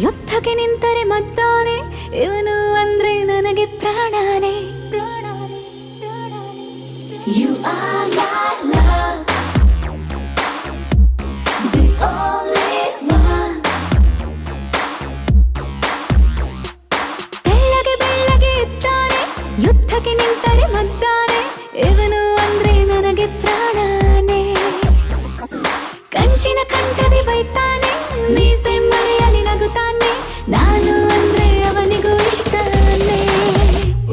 ಯುದ್ಧಕ್ಕೆ ನಿಂತರೆ ಮದ್ದಾನೆ ಇವನು ಅಂದ್ರೆ ನನಗೆ ಪ್ರಾಣಾನೆ. You are my love, the only one. ತೆಳ್ಳಗೆ ಬೆಳ್ಳಗೆ ಇದ್ದಾನೆ, ಯುದ್ಧಕ್ಕೆ ನಿಂತರೆ ಮದ್ದಾನೆ ಇವನು ಅಂದ್ರೆ ನನಗೆ ಪ್ರಾಣಾನೆ. ಕಂಚಿನ ಕಂಠದಿ ಬೈತಾನೆ, ಮೀಸೆ ಮರೆಯಲಿ ನಗುತ್ತಾನೆ, ನಾನು ಅಂದ್ರೆ ಅವನಿಗೂ ಇಷ್ಟನೇ.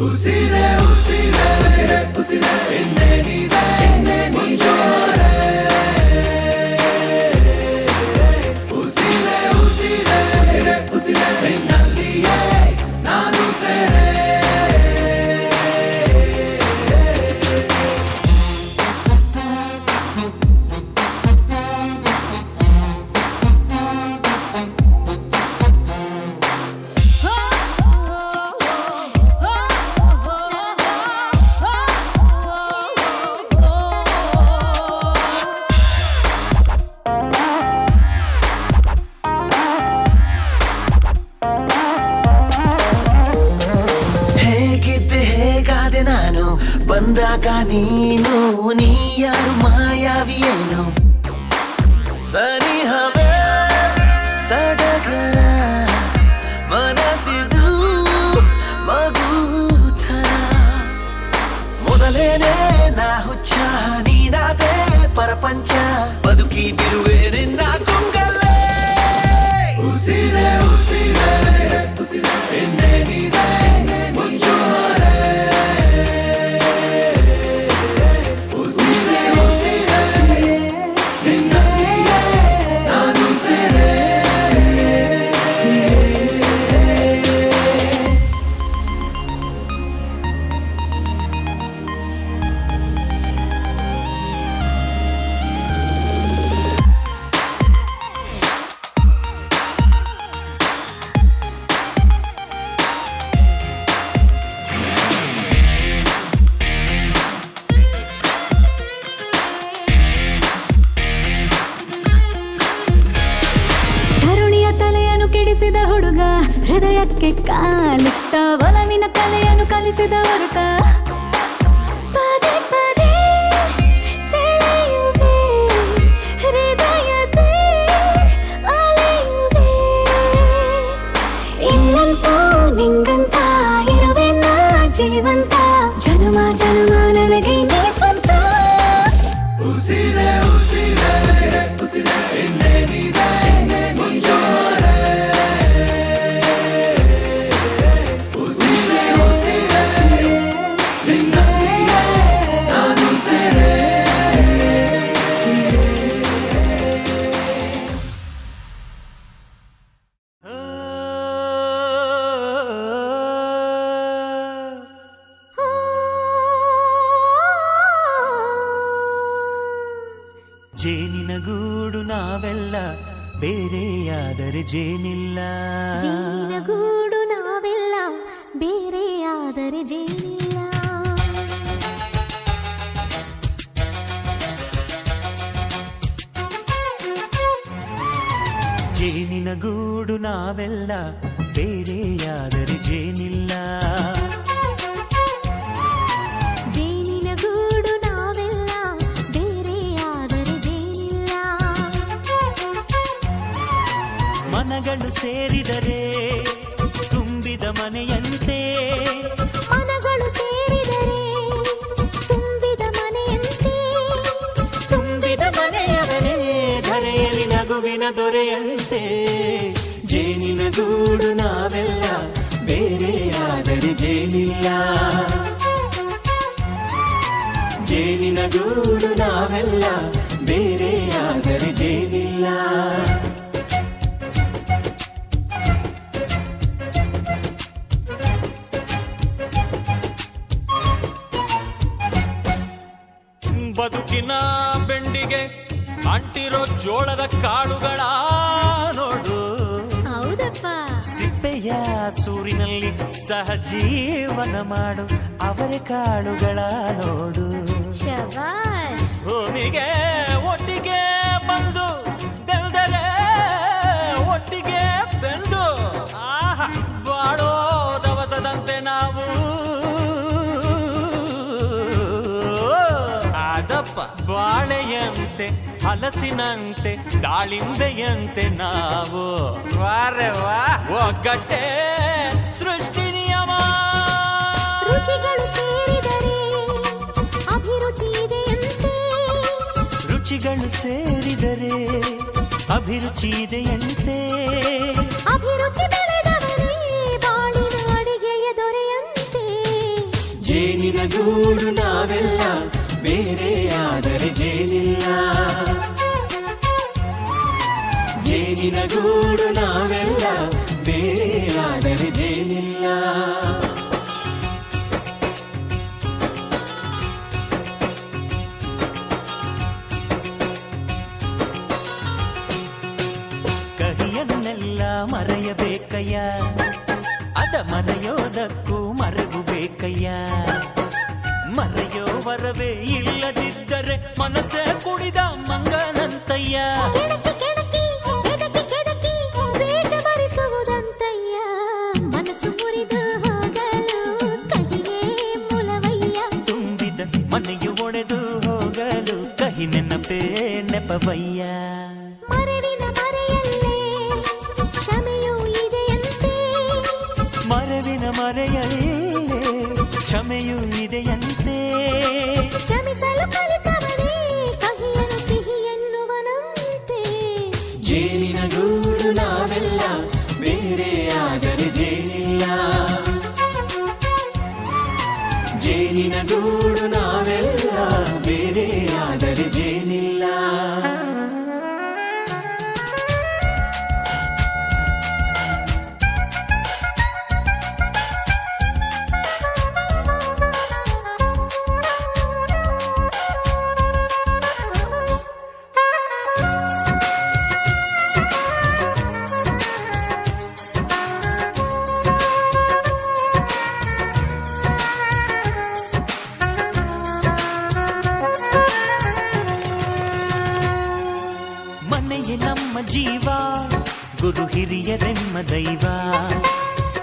ಉಸಿರೇ ಉಸಿರೇ ಉಸಿರೇ ಉಸಿರೇ ಎನ್ನೇನಿದೆ ಮುಂಚೂರೆ. ಉಸಿರೇ ಉಸಿರೇ ಉಸಿರೇ ಉಸಿರೇ ನಿನ್ನಲ್ಲಿಯೇ ನಾನು ಸೇರೆ. ನಾನು ಬಂದಾಗ ನೀನು ನೀ ಯಾರು ಮಾಯಾವಿಯೇನು ಸನಿಹವೇ ಸಡಗರ ಮನಸ್ಸಿದು ಮಗುಥರ. ಮೊದಲೇನೆ ನಾ ಹುಚ್ಚ ನೀನಾದೆ ಪರಪಂಚ ಬದುಕಿ ಬಿಡುವೆ ನಿನ್ನ ಕೊಂಗಲ್ಲೇ. ಉಸಿರೇ ಉಸಿರೇ ಉಸಿರೇ ಉಸಿರೇ ಎನ್ನೇನಿದೆ ಮುಂಚೂರೆ. ಕೆಡಿಸಿದ ಹುಡುಗ ಹೃದಯಕ್ಕೆ ಕಾಲಿಟ್ಟ, ಒಲವಿನ ಕಲೆಯನ್ನು ಕಲಿಸಿದ ಹೊರಟ. ಪದೇ ಪದೇ ಸೆಳೆಯುವೆ ಹೃದಯದ ಅಲೆಯುವೆ. ಇನ್ನಂತೂ ನಿಂಗಂತ ಇರುವೆ ನಾ ಜೀವಂತ, ಜನುಮ ಜನುಮ ನನಗೆ ನೀ ಸ್ವಂತ. ಉಸಿರೇ ಉಸಿರೇ ಉಸಿರೇ ಉಸಿರೇ ಎನ್ನೇನಿದೆ ಮುಂಚೂರೆ. ಜೇನಿನ ಗೂಡು ನಾವೆಲ್ಲ ಬೇರೆಯಾದರೆ ಜೇನಿಲ್ಲ. ಜೇನಿನ ಗೂಡು ನಾವೆಲ್ಲ ಬೇರೆಯಾದರೆ ಜೇನಿಲ್ಲ. ಜೇನಿನ ಗೂಡು ನಾವೆಲ್ಲ ಬೇರೆಯಾದರೆ ಜೇನಿಲ್ಲ. ಜೇನಿನ ಗೂಡು ನಾವೆಲ್ಲ ಬೇರೆಯಾದರೆ ಜೇನಿಲ್ಲ. ಮನಗಳು ಸೇರಿದರೆ ತುಂಬಿದ ಮನೆಯಂತೆ, ಮನಗಳು ಸೇರಿದರೆ ತುಂಬಿದ ಮನೆಯಂತೆ, ತುಂಬಿದ ಮನೆಯವರೇ ಧರೆಯಲ್ಲಿ ನಗುವಿನ ದೊರೆಯಂತೆ. ಜೇನಿನ ಗೂಡು ನಾವೆಲ್ಲ ಬೇರೆಯಾದರೆ ಜೇನಿಲ್ಲ. ಜೇನಿನ ಗೂಡು ನಾವೆಲ್ಲ ಬೇರೆಯಾದರೆ ಜೇನಿಲ್ಲ. ಬದುಕಿನ ಬೆಂಡಿಗೆ ಅಂಟಿರೋ ಜೋಳದ ಕಾಳುಗಳ ನೋಡು. ಹೌದಪ್ಪ. ಸಿಪ್ಪೆಯ ಸೂರಿನಲ್ಲಿ ಸಹಜೀವನ ಮಾಡು ಅವರೆ ಕಾಳುಗಳ ನೋಡು. ಶಬಾಷ್. ಭೂಮಿಗೆ ಒಟ್ಟಿಗೆ ಬಂದು ಬೆಳೆದರೆ ಒಟ್ಟಿಗೆ ಬೆಂದು ಆಹಾ ಬಾಳೋ ದವಸದಂತೆ ನಾವು. ಅದಪ್ಪ ಬಾಳೆಯಂತೆ ಹಲಸಿನಂತೆ ದಾಳಿಂಬೆಯಂತೆ ನಾವು. ವಾರೆ ವಾ ಒಗ್ಗಟ್ಟೆ ಸೃಷ್ಟಿ ನಿಯಮ. ರುಚಿಗಳು ಸೇರಿದರೆ ಅಭಿರುಚಿ ಇದೆಯಂತೆ. ರುಚಿಗಳು ಸೇರಿದರೆ ಅಭಿರುಚಿ ಇದೆಯಂತೆ. ಅಭಿರುಚಿ ಬೆಳೆದವರೇ ಬಾಳಿನ ಅಡಿಗೆಯ ದೊರೆಯಂತೆ. ಜೇನಿನ ಗೂಡು ನಾವೆಲ್ಲ ಬೇರೆಯಾದರೆ ಜೇನಿಲ್ಲ. ಜೇನಿನ ಗೂಡು ನಾವೆಲ್ಲ ಬೇರೆಯಾದರೆ ಜೇನಿಲ್ಲ. ಕಹಿಯನ್ನೆಲ್ಲ ಮರೆಯಬೇಕಯ್ಯ, ಅದ ಮರೆಯೋದಕ್ಕೂ ಮರೆವು ಬೇಕಯ್ಯ. ಮರೆಯೋ ವರವೇ ಇಲ್ಲದಿದ್ದರೆ ಮನಸ್ಸೇ ಕುಡಿದ ಮಂಗನಂತಯ್ಯ. ಕೆಣಕಿ ಕೆದಕಿ ಕೆದಕಿ ವೇಷ ಭರಿಸುವುದಂತಯ್ಯ. ಮನಸ್ಸು ಮುರಿದು ಹೋಗಲು ಕಹಿಯೇ ಮೂಲವಯ್ಯ. ತುಂಬಿದ ಮನೆಯು ಒಡೆದು ಹೋಗಲು ಕಹಿ ನೆನಪೇ ನೆಪವಯ್ಯ. ಮರೆವಿನ ಮರೆಯಲ್ಲೇ ಕ್ಷಮೆಯೂ ಇದೆಯಂತೆ. ಮರೆವಿನ ಮರೆಯಲ್ಲೇ ಕ್ಷಮೆಯೂ ಇದೆಯಂತೆ. ಕ್ಷಮಿಸಲು ಕಲಿತವನೇ ಕಹಿಯನು ಸಿಹಿ ಎನ್ನುವನಂತೆ. ಜೇನಿನ ಗೂಡು ನಾವೆಲ್ಲ ಬೇರೆಯಾದರೆ ಜೇನಿಲ್ಲ. ಜೇನಿನ ಗೂಡು ನಾವೆಲ್ಲ ಬೇರೆಯಾದರೆ ಜೇನಿಲ್ಲ. ಮನೆಯೇ ನಮ್ಮ ಜೀವ, ಗುರು ಹಿರಿಯರೆಮ್ಮ ದೈವ.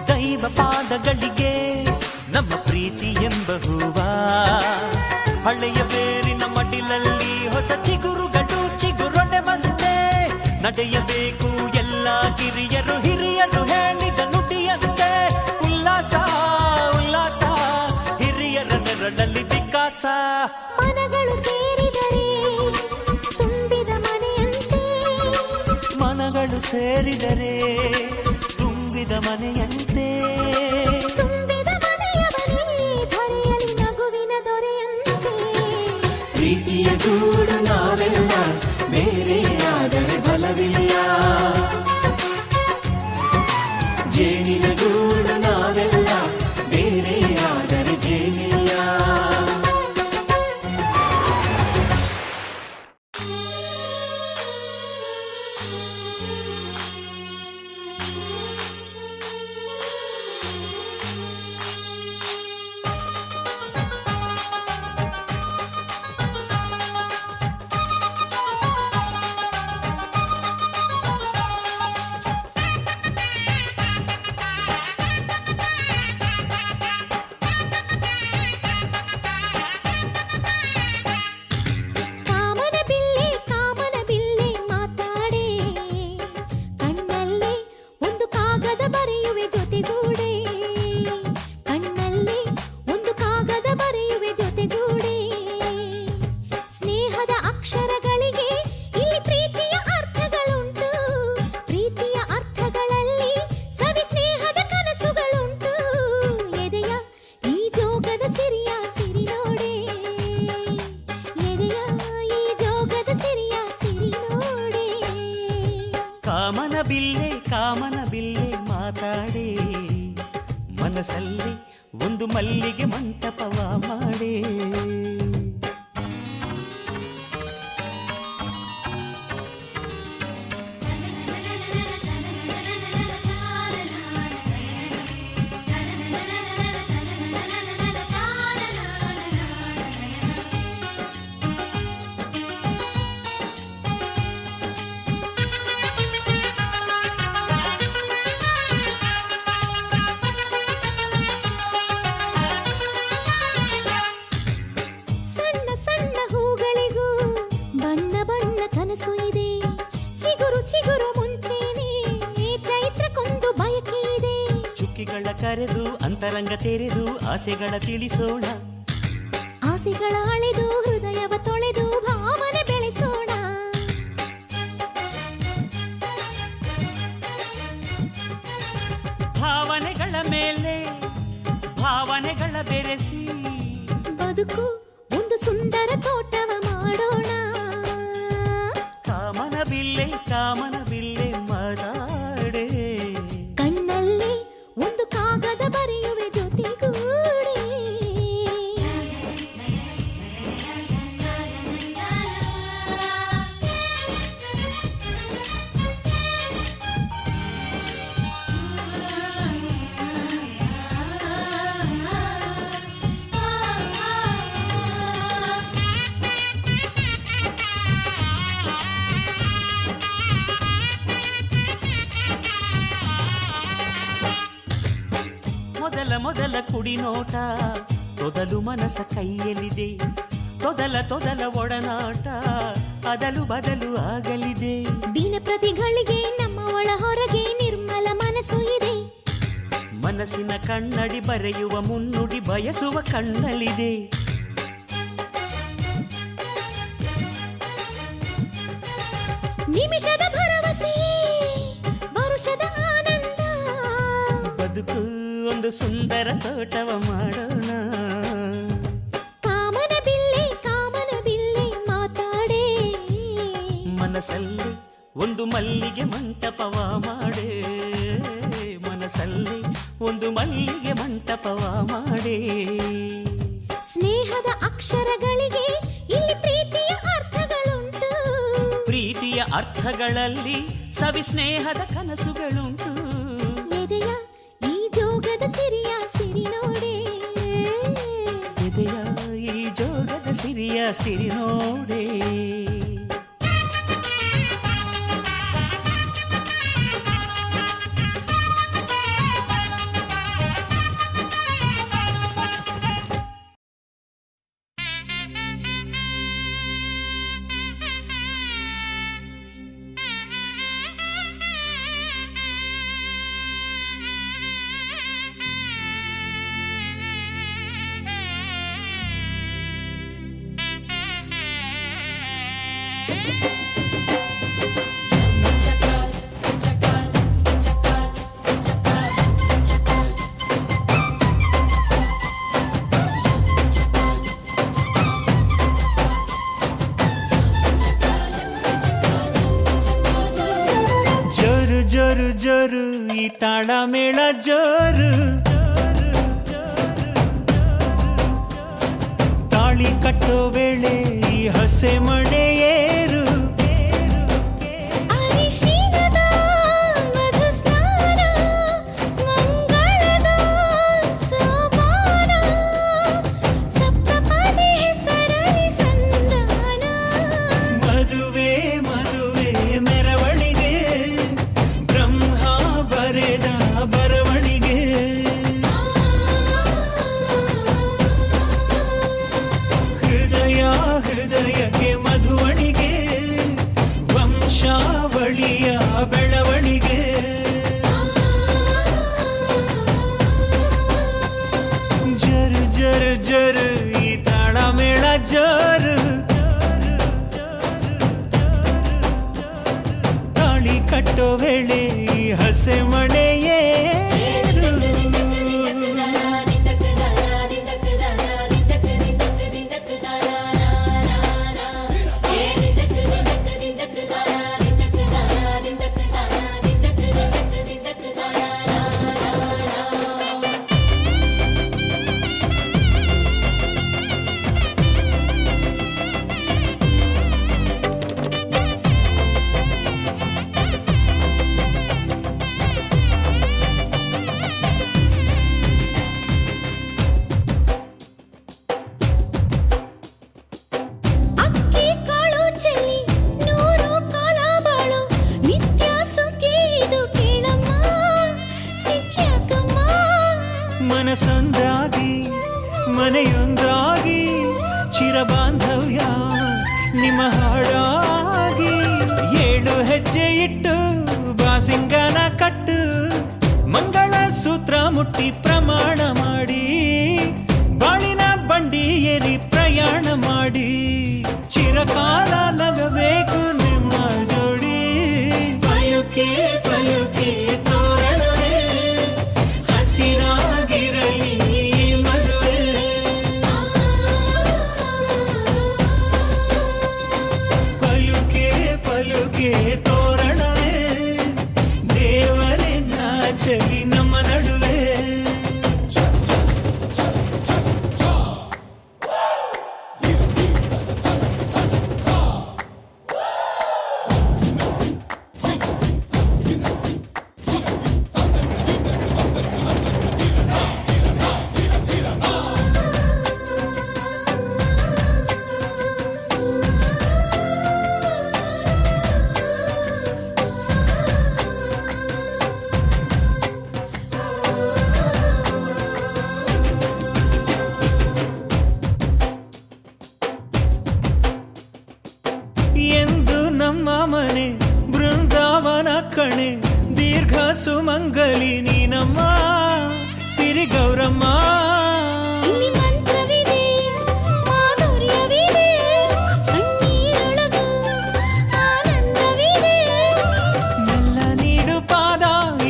ದೈವ ಪಾದಗಳಿಗೆ ನಮ್ಮ ಪ್ರೀತಿ ಎಂಬ ಹೂವ. ಹಳೆಯ ಬೇರಿನ ಮಡಿಲಲ್ಲಿ ಹೊಸ ಚಿಗುರುಗಳು ಚಿಗುರೊಡೆ ಬಂದೆ. ನಡೆಯಬೇಕು ಎಲ್ಲ ಕಿರಿಯರು ಹಿರಿಯರು ಹೇಳಿದ ನುಡಿಯಂತೆ. ಉಲ್ಲಾಸ ಉಲ್ಲಾಸ ಹಿರಿಯರ ನೆರಳಲ್ಲಿ ವಿಕಾಸ. ಮನಗಳು ಸೇರಿದರೆ ತುಂಬಿದ ಮನೆಯಂತೆ. ಮನಗಳು ಸೇರಿದರೆ ತುಂಬಿದ ಮನೆಯಂತೆ. ತುಂಬಿದ ಮನೆಯವನೇ ಧರೆಯಲ್ಲಿ ನಗುವಿನ ದೊರೆಯಂತೆ. ಪ್ರೀತಿಯ ಗೂಡು ನಾವೆಲ್ಲ ಬೇರೆಯಾದರೆ ಬಲವಿಲ್ಲ. ಜೇನಿನ ಗೂಡು ನಾವೆಲ್ಲ ಬೇರೆಯಾದರೆ ಜೇನಿಲ್ಲ. ಕಾಮನ ಬಿಲ್ಲೆ ಮಾತಾಡೆ ಮನಸ್ಸಲ್ಲಿ ಒಂದು ಮಲ್ಲಿಗೆ ಮಂಟಪವ ಮಾಡೆ ಅರೆದು ಅಂತರಂಗ ತೆರೆದು ಆಸೆಗಳ ತಿಳಿಸೋಣ. ಆಸೆಗಳ ಅಳೆದು ಹೃದಯವ ತೊಳೆದು ಭಾವನೆ ಬೆಳೆಸೋಣ. ಭಾವನೆಗಳ ಮೇಲೆ ಭಾವನೆಗಳ ಬೆರೆಸಿ ಬದುಕು ಒಂದು ಸುಂದರ ತೋಟವ ಮಾಡೋಣ. ಕಾಮನ ಬಿಲ್ಲೆ ಮಾತಾಡೆ. ಕಣ್ಣಲ್ಲಿ ಒಂದು ಕಾಗದ ಬರೆಯುವೆ ಜೊತೆಗೂಡಿ. ಮೊದಲ ಕುಡಿನೋಟ ತೊದಲು ಮನಸ ಕೈಯಲ್ಲಿದೆ. ತೊದಲ ಒಡನಾಟ ಅದಲು ಬದಲು ಆಗಲಿದೆ. ದಿನ ಪ್ರತಿಗಳಿಗೆ ನಮ್ಮ ಒಳ ಹೊರಗೆ ನಿರ್ಮಲ ಮನಸ್ಸು ಇದೆ. ಮನಸ್ಸಿನ ಕನ್ನಡಿ ಬರೆಯುವ ಮುನ್ನುಡಿ ಬಯಸುವ ಕಣ್ಣಲ್ಲಿದೆ. ನಿಮಿಷದ ಭರವಸೆ ವರುಷದ ಆನಂದ. ಬದುಕು ಒಂದು ಸುಂದರ ತೋಟವ ಮಾಡೋಣ. ಕಾಮನ ಬಿಲ್ಲೆ ಮಾತಾಡೆ. ಮನಸ್ಸಲ್ಲಿ ಒಂದು ಮಲ್ಲಿಗೆ ಮಂಟಪವ ಮಾಡೆ. ಮನಸ್ಸಲ್ಲಿ ಒಂದು ಮಲ್ಲಿಗೆ ಮಂಟಪವ ಮಾಡೆ. ಸ್ನೇಹದ ಅಕ್ಷರಗಳಿಗೆ ಇಲ್ಲಿ ಪ್ರೀತಿಯ ಅರ್ಥಗಳುಂಟು. ಪ್ರೀತಿಯ ಅರ್ಥಗಳಲ್ಲಿ ಸವಿ ಸ್ನೇಹದ ಕನಸುಗಳುಂಟು. ಎದೆಯ ಈ ಜೋಗದ ಸಿರಿಯ ಸಿರಿ ನೋಡೆ. ಎದೆಯ ಈ ಜೋಗದ ಸಿರಿಯ ಸಿರಿ ನೋಡೆ. ಜೋರು ಜೋರು ಈ ತಾಳ ಮೇಳ ಜೋರು. ತಾಳಿ ಕಟ್ಟೋ ವೇಳೆ ಈ ಹಸೆ ಮಣೆ ಏರು. ಅರಿಶಿನದ ಮಧು ಸ್ನಾನ ಮಂಗಳದ ಸೋಪಾನ. ಸಪ್ತಪದಿ ಹೆಸರಲಿ ಸಂಧಾನ. ಮದುವೆ ಮೆರವಣಿಗೆ ಬ್ರಹ್ಮ ಬರೆದ ಬರವಣಿಗೆ. ಹೃದಯಕ್ಕೆ ಮಧುವಣಿಗೆ ವಂಶಾವಳಿಯ ಬೆಳವಣಿಗೆ. ಜರು ಈ ತಾಳ ಮೇಳ ಜೋರು. ತಾಳಿ ಕಟ್ಟೋ ವೇಳೆ ಈ ಹಸೆ ಮಣೆಯೇ ಮನಸೊಂದಾಗಿ ಮನೆಯೊಂದಾಗಿ ಚಿರಬಾಂಧವ್ಯ ನಿಮ್ಮ ಹಾಡಾಗಿ. ಏಳು ಹೆಜ್ಜೆ ಇಟ್ಟು ಬಾಸಿಂಗನ ಕಟ್ಟು ಮಂಗಳ ಸೂತ್ರ ಮುಟ್ಟಿ ಪ್ರಮಾಣ ಮಾಡಿ ಬಾಳಿನ ಬಂಡಿ ಏರಿ ಪ್ರಯಾಣ ಮಾಡಿ ಚಿರಕಾಲ ನಗಬೇಕು ನಿಮ್ಮ ಜೋಡಿ ಪಯುಕೆ ಪಯುಕೆ ತೋರಣವೇ ಹಸಿರಾಗಿರಲಿ ಈ ಮದುವೆ ಪಲುಕೆ ಪಲುಕೆ ತೋರಣವೇ ದೇವರೇ ನಾಚಲಿ ನಮ್ಮ ನಡುವೆ ಎಂದು ನಮ್ಮ ಮನೆ ಬೃಂದಾವನ ಕಣೆ ದೀರ್ಘ ಸುಮಂಗಲಿ ನೀನಮ್ಮ ಸಿರಿ ಗೌರಮ್ಮ ಇಲ್ಲಿ ಮಂತ್ರವಿದೆ ಮಾಧುರ್ಯವಿದೆ ಕಣ್ಣೀರೊಳಗೂ ಆನಂದವಿದೆ ಮೆಲ್ಲ ನೀಡು ಪಾದ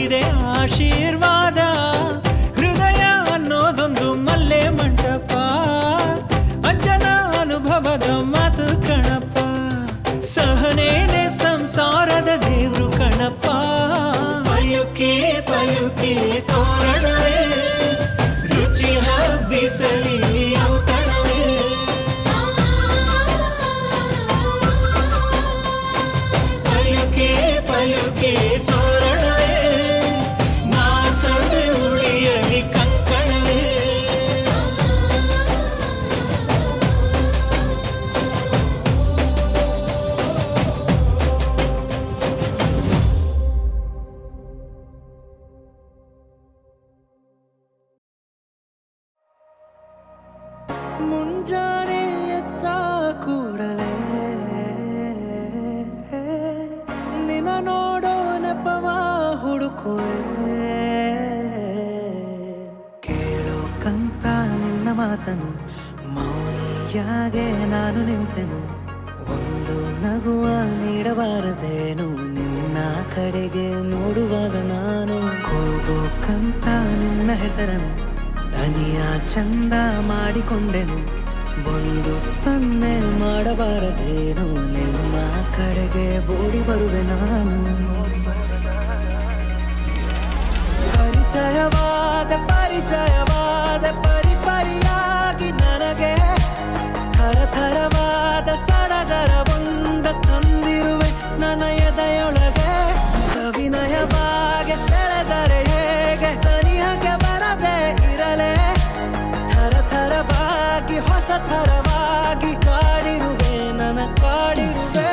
ಇದೆ ಆಶೀರ್ವಾದ ಹೃದಯ ಅನ್ನೋದೊಂದು ಮಲ್ಲೆ ಮಂಟಪ ಅಜ್ಜನ ಅನುಭವದ ಮಾತು ಕಣಪ್ಪ ಸಹನೇನೆ ಸಂಸಾರದ ದೇವ್ರು ಕಣಪ್ಪ ಪಯುಕೆ ಪಯುಕೆ ತೋರಣವೇ ರುಚಿ ಹಬ್ಬಿಸಲಿ ಔತಣವೇ ಪಯುಕೆ ಪಯುಕೆ ತೋರಣವೇ ಮಾಸವೇ ಉಳಿಯಲಿ ಕಂಕಣವೇ ಮುಂಜಾನೆ ಎದ್ದ ಕೂಡಲೇ ನಿನ್ನ ನೋಡೋ ನೆಪವ ಹುಡುಕುವೆ ಕೇಳೋ ಕಂತ ನಿನ್ನ ಮಾತನು ಮೌನಿಯಾಗೆ ನಾನು ನಿಂತೆನು ಒಂದು ನಗುವ ನೀಡಬಾರದೇನು ನಿನ್ನ ಕಡೆಗೆ ನೋಡುವಾಗ ನಾನು ಕೂಗೋ ಕಂತ ನಿನ್ನ ಹೆಸರನ್ನು ದನಿಯ ಚಂದ ಮಾಡಿಕೊಂಡೆನು ಒಂದು ಸನ್ನೆ ಮಾಡಬಾರದೇನು ನಿಮ್ಮ ಕಡೆಗೆ ಓಡಿ ಬರುವೆ ನಾನು ಪರಿಚಯವಾದ ಪರಿಪರಿಯಾಗಿ ನನಗೆ ಥರಥರವಾದ ಸಡಗರ ಒಂದ ತಂದಿರುವೆ ನನ್ನ ಎದೆಯೊಳಗೆ ಸವಿನಯವಾಗಿ ಸೆಳೆದರೆ ಹೇಗೆ ಸನಿಹಕ್ಕೆ ಬರದೆ ಇರಲೇ ಥರಥರವಾಗಿ ಹೊಸ ಥರವಾಗಿ ಕಾಡಿರುವೆ ನನ್ನ ಕಾಡಿರುವೆ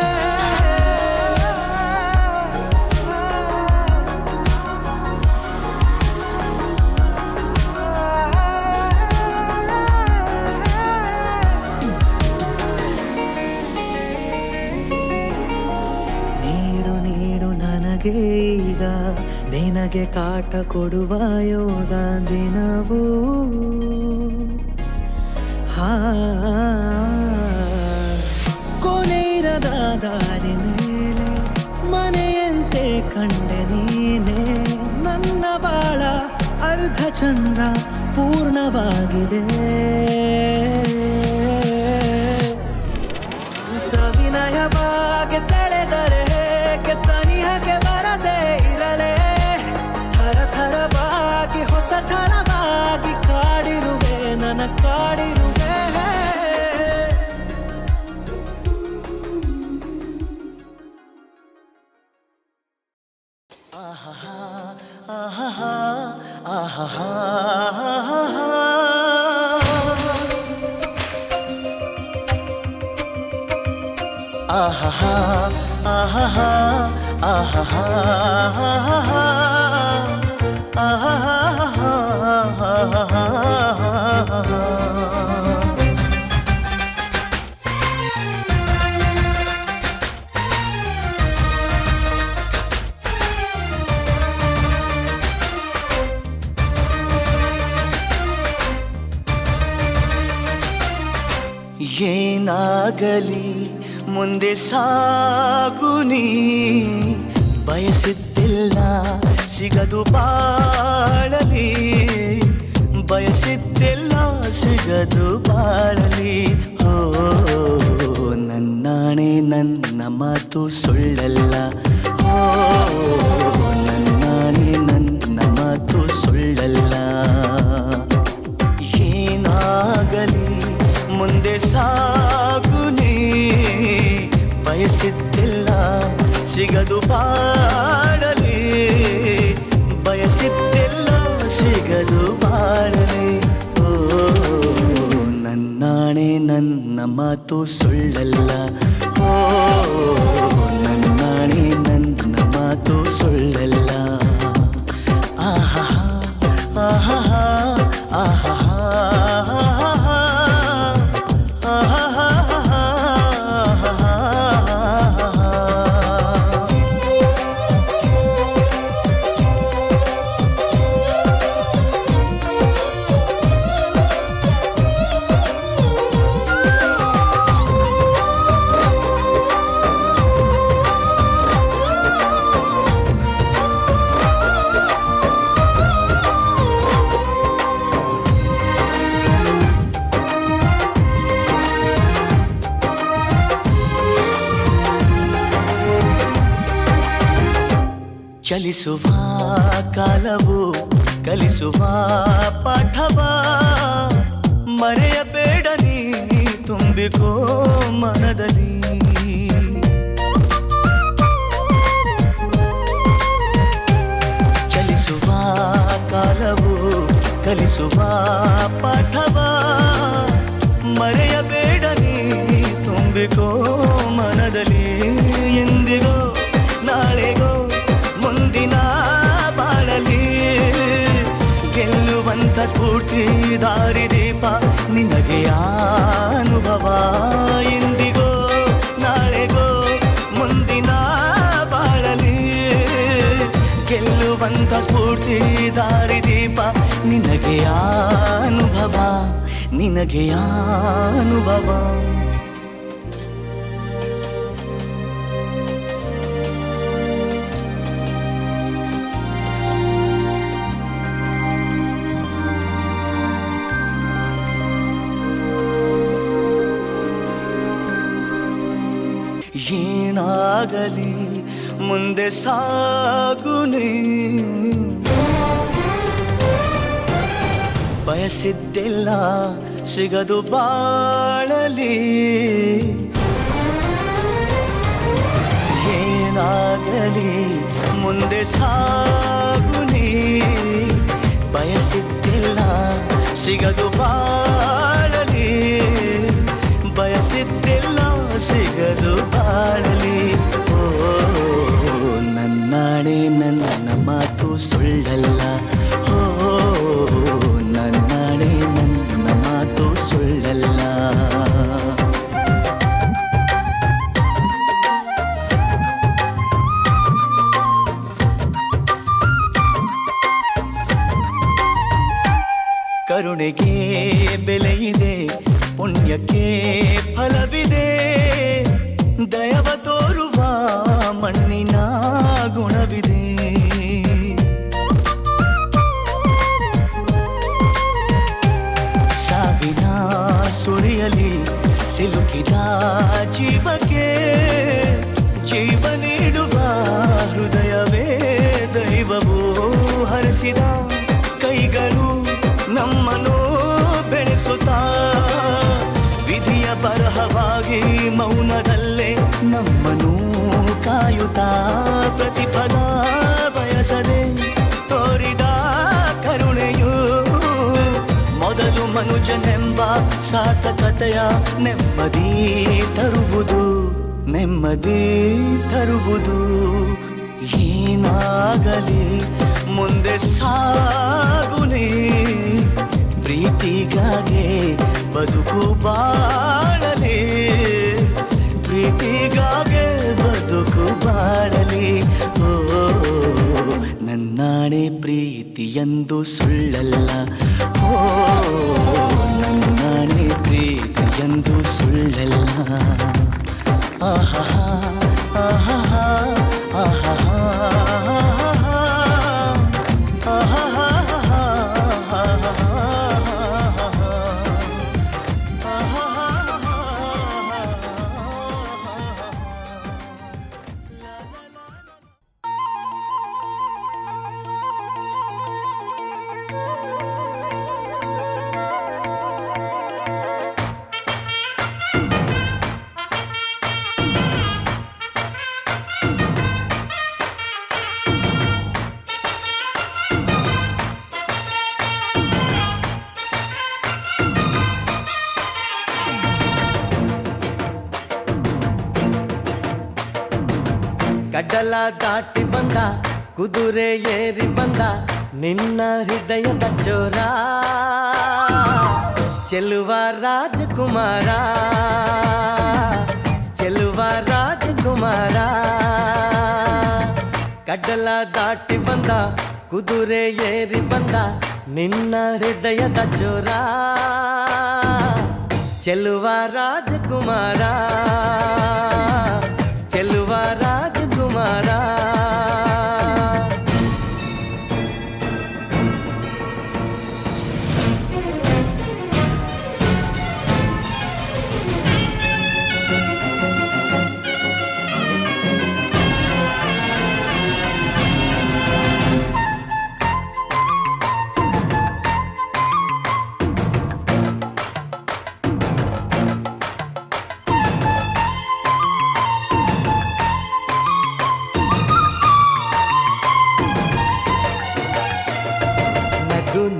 ಈಗ ನಿನಗೆ ಕಾಟ ಕೊಡುವ ಯೋಗ ದಿನವೂ ಕೊನೆಯಿರದ ದಾರಿ ಮೇಲೆ ಮನೆಯಂತೆ ಕಂಡೆ ನೀನೆ ನನ್ನ ಬಾಳ ಅರ್ಧ ಚಂದ್ರ ಪೂರ್ಣವಾಗಿದೆ ಸವಿನಯವಾಗಿ ಸೆಳೆದರೆ ಹೇಗೆ ಸನಿಹಕ್ಕೆ ಬರದೆ ಇರಲೇ ಥರಥರವಾಗಿ ಹೊಸ ಥರವಾಗಿ ಕಾಡಿರುವೆ ನನ್ನ ಕಾಡಿರುವೆ ಆಹಾ ಆಹಾ ಆಹಾ ಏನಾಗಲಿ ಮುಂದೆ ಸಾಗುನಿ, ಬಯಸಿದ್ದಿಲ್ಲ ಸಿಗದು ಬಾಳಲಿ, ಬಯಸಿದ್ದಿಲ್ಲ ಸಿಗದು ಬಾಳಲಿ. ಓ ನನ್ನಾಣೆ ನನ್ನ ಮಾತು ಸುಳ್ಳಲ್ಲ, ಓ ನನ್ನಾಣೆ ನನ್ನ ಮಾತು ಸುಳ್ಳಲ್ಲ. ಏನಾಗಲಿ ಮುಂದೆ ಸಾಗುನಿ, ಬಯಸಿದ್ದಿಲ್ಲ ಸಿಗದು ಬಾಳಲಿ, ಬಯಸಿದ್ದಿಲ್ಲ ಸಿಗದು ಬಾಳಲಿ. ಓ ನನ್ನಾಣೆ ನನ್ನ ಮಾತು ಸುಳ್ಳಲ್ಲ, ಓ ನನ್ನಾಣೆ ನನ್ನ ಮಾತು ಸುಳ್ಳಲ್ಲ. ಆಹಾ ಆಹಾ ಆಹಾ ಚಲಿಸುವ ಕಾಲವು ಕಲಿಸುವ ಪಾಠವ, ಮರೆಯಬೇಡ ನೀ ತುಂಬಿಕೋ ಮನದಲ್ಲಿ. ಚಲಿಸುವ ಕಾಲವು ಕಲಿಸುವ ಪಾಠವ, ಮರೆಯಬೇಡ ನೀ ತುಂಬಿಕೋ ಮನದಲ್ಲಿ. ಎಂದಿಗೋ ನಾಳೆಗೋ ಮುಂದಿನ ಬಾಳಲಿ, ಗೆಲ್ಲುವಂತ ಸ್ಫೂರ್ತಿ ದಾರಿದೀಪ ನಿನಗೆ ಅನುಭವ. ಎಂದಿಗೋ ನಾಳೆಗೋ ಮುಂದಿನ ಬಾಳಲಿ, ಗೆಲ್ಲುವಂತ ಸ್ಫೂರ್ತಿ ದಾರಿದೀಪ ನಿನಗೆ ಅನುಭವ, ನಿನಗೆ ಅನುಭವ. ಏನಾಗಲಿ ಮುಂದೆ ಸಾಗುನಿ, ಬಯಸಿದ್ದಿಲ್ಲ ಸಿಗದು ಬಾಳಲಿ, ಏನಾಗಲಿ ಮುಂದೆ ಸಾಗುನಿ, ಬಯಸಿದ್ದಿಲ್ಲ ಸಿಗದು ಬಾಳಲಿ, ಬಯಸಿದ್ದಿಲ್ಲ ಸಿಗದು ಬಾಳಲಿ. ಓ ನನ್ನಾಣೆ ನನ್ನ ಮಾತು ಸುಳ್ಳಲ್ಲ, ಓ ನನ್ನಾಣೆ ನನ್ನ ಮಾತು ಸುಳ್ಳಲ್ಲ. ಕರುಣೆಗೆ ಬೆಲೆಯಿದೆ, ಪುಣ್ಯಕ್ಕೆ ಫಲವಿದೆ, ದಯವ ತೋರುವ ಮಣ್ಣಿನ ಗುಣವಿದೆ. ಸಾವಿನ ಸುಳಿಯಲಿ ಸಿಲುಕಿದ ಜೀವಕ್ಕೆ ಜೀವ ನೀಡುವ ಹೃದಯವೇ ದೈವವು ಹರಿಸಿದ ಕೈಗಳು ನಮ್ಮನ್ನು ಬೆಳೆಸುತ್ತಾ, ವಿಧಿಯ ಬರಹವಾಗಿ ಮೌನದಲ್ಲೇ ನಮ್ಮನ್ನು ಕಾಯುತ್ತಾ, ಪ್ರತಿಫಲ ಬಯಸದೆ ತೋರಿದ ಕರುಣೆಯು ಮೊದಲು ಮನುಜನೆಂಬ ಸಾರ್ಥಕತೆಯ ನೆಮ್ಮದಿ ತರುವುದು, ನೆಮ್ಮದಿ ತರುವುದು. ಏನಾಗಲಿ ಮುಂದೆ ಸಾಗುನಿ, ಪ್ರೀತಿಗಾಗೆ ಬದುಕು ಬಾಳಲಿ, ಪ್ರೀತಿಗಾಗೆ ಬದುಕು ಬಾಳಲಿ. ಓ ನನ್ನಾಣೆ ಪ್ರೀತಿಯೆಂದು ಸುಳ್ಳಲ್ಲ, ಓ ನನ್ನಾಣೆ ಪ್ರೀತಿ ಎಂದು ಸುಳ್ಳಲ್ಲ ಆಹಾ ಆಹಾ ಆಹಾ ಕಡಲ ದಾಟಿ ಬಂದ ಕುದುರೆ ಏರಿ ಬಂದ ನಿನ್ನ ಹೃದಯದ ಚೋರ ಚೆಲುವ ರಾಜಕುಮಾರ ಚೆಲುವ ರಾಜಕುಮಾರ ಕಡಲ ದಾಟಿ ಬಂದ ಕುದುರೆ ಏರಿ ಬಂದ ನಿನ್ನ ಹೃದಯದ ಚೋರ ಚೆಲುವ ರಾಜಕುಮಾರ ಚೆಲುವ ರಾಜಕುಮಾರ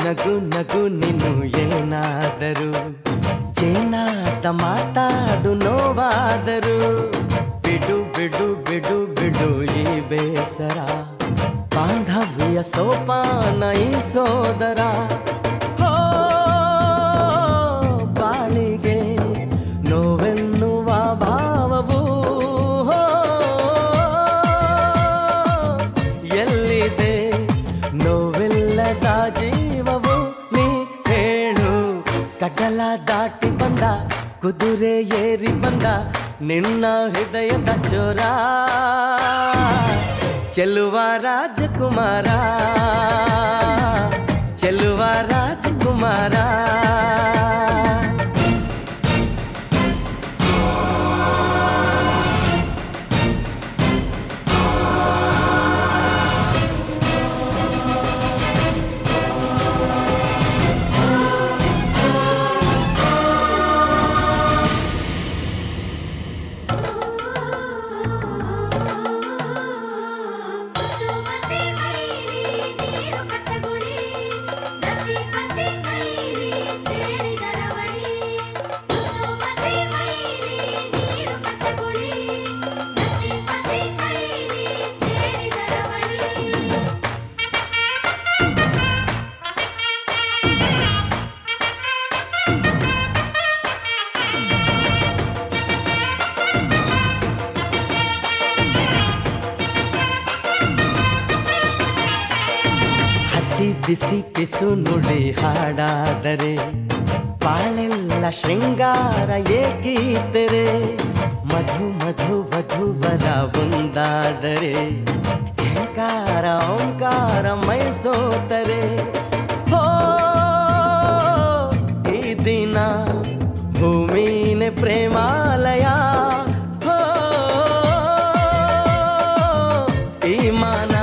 ನಗು ನಗು ನೀನು ಏನಾದರೂ ಚೇನಾದ ಮಾತಾಡು ನೋವಾದರೂ ಬಿಡು ಬಿಡು ಬಿಡು ಬಿಡು ಈ ಬೇಸರ ಬಾಂಧವ್ಯ ಸೋಪಾನ ಈ ಸೋದರ ಹೋ ಬಾಳಿಗೆ ನೋವೆನ್ನುವ ಭಾವವು ಎಲ್ಲಿದೆ ನೋವೆಲ್ಲದ ಜೀವವು ನೀ ಹೇಳು ಕಡಲ ದಾಟಿ ಬಂದ ಕುದುರೆ ಏರಿ ಬಂದ ನಿನ್ನ ಹೃದಯದ ಚೋರ ಚೆಲುವ ರಾಜಕುಮಾರ ಚೆಲುವ ರಾಜಕುಮಾರ ಬಿಸಿ ಪಿಸು ನುಡಿ ಹಾಡಾದರೆ ಬಾಳೆಲ್ಲ ಶೃಂಗಾರ ಏಕೀತರೆ ಮಧು ಮಧು ವಧುವರ ಒಂದಾದರೆ ಝಂಕಾರ ಓಂಕಾರ ಮೈಸೋತರೆ ಹೋ ಈ ದಿನ ಭೂಮಿನೇ ಪ್ರೇಮಾಲಯ ಹೋ ಈ ಮಾನ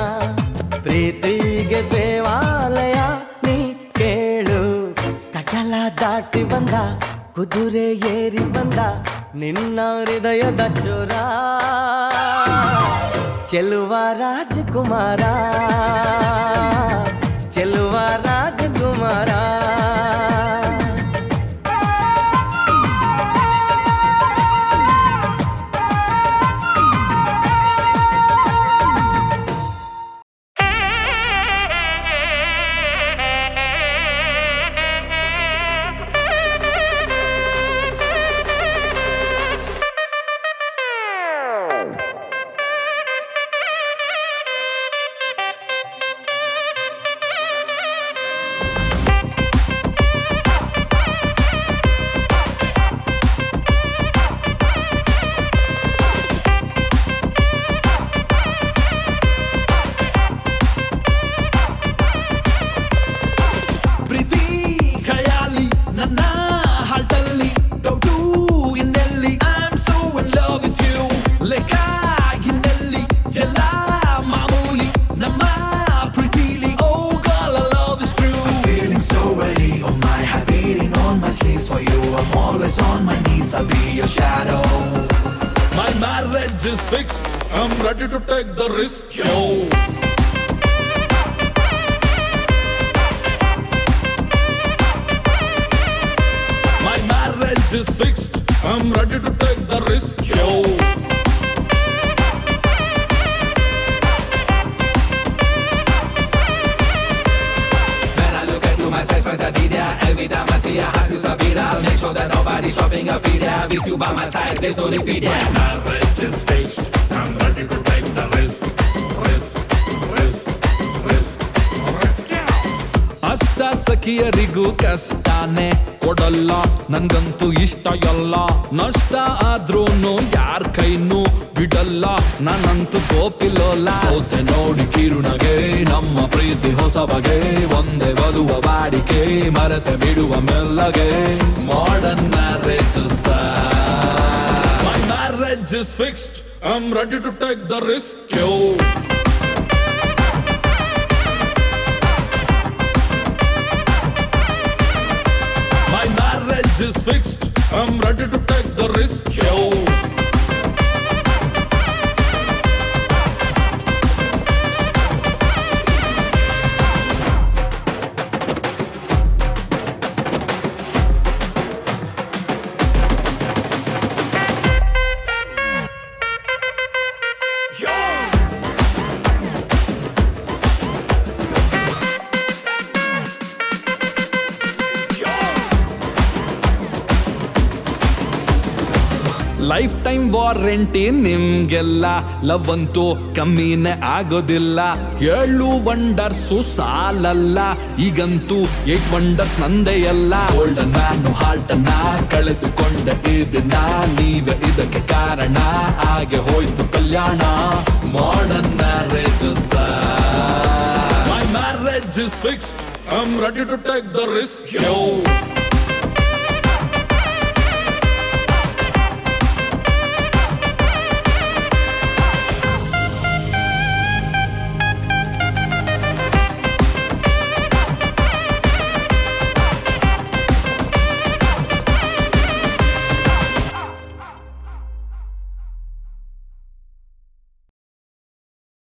ಪ್ರೀತಿಗೆ ದೇವಾಲಯ ನೀ ಕೇಳು ಕಡಲ ದಾಟಿ ಬಂದ ಕುದುರೆ ಏರಿ ಬಂದ ನಿನ್ನ ಹೃದಯದ ಚೋರ ಚೆಲುವ ರಾಜಕುಮಾರ ಚೆಲುವ ರಾಜಕುಮಾರ means I'll be your shadow. My marriage is fixed, I'm ready to take the risk, yo. My marriage is fixed, I'm ready to take the risk, yo. When I look into myself as a media, every time I see a house is a beat, I'll make sure that nobody's shopping a feed. With you by my side, there's no defeat. My marriage is fixed, I'm ready to take the risk, risk, risk, risk, risk, yeah. ಅಷ್ಟ ಸಖಿಯರಿಗೂ ಕಷ್ಟನೇ ಕೊಡಲ್ಲ ನನ್ಗಂತೂ ಇಷ್ಟ ಎಲ್ಲ ನಷ್ಟ ಆದ್ರೂನು ಯಾರ್ ಕೈನೂ ಬಿಡಲ್ಲ ನಾನಂತೂ ಗೋಪಿಲೋಲ್ಲ ಸೋತೆ ನೋಡಿ ಕಿರುನಗೆ ನಮ್ಮ ಪ್ರೀತಿ ಹೊಸ ಬಗೆ ಒಂದೇ ವಧುವ ಬಾಡಿಕೆ ಮರೆತೆ ಬಿಡುವ ಮೆಲ್ಲಗೆ modern marriage My marriage is fixed, I'm ready to take the risk, yo. My marriage is fixed, I'm ready to take the risk, yo. Life time warranty ನಿಮ್ಗೆಲ್ಲ ಲವ್ ಅಂತೂ ಕಮ್ಮಿನೇ ಆಗೋದಿಲ್ಲ 7 ವಂಡರ್ಸು ಸಾಲಲ್ಲ ಈಗಂತೂ 8 ವಂಡರ್ಸ್ ನಂದೇ ಎಲ್ಲ ಗೋಲ್ಡನ್ ಮ್ಯಾನ್ ಹಾರ್ಟ್ ಅನ್ನ ಕಳೆದುಕೊಂಡ ಇದನ್ನ ನೀವೇ ಇದಕ್ಕೆ ಕಾರಣ ಹಾಗೆ ಹೋಯ್ತು ಕಲ್ಯಾಣ modern marriage My marriage is fixed, I'm ready to take the risk, yo.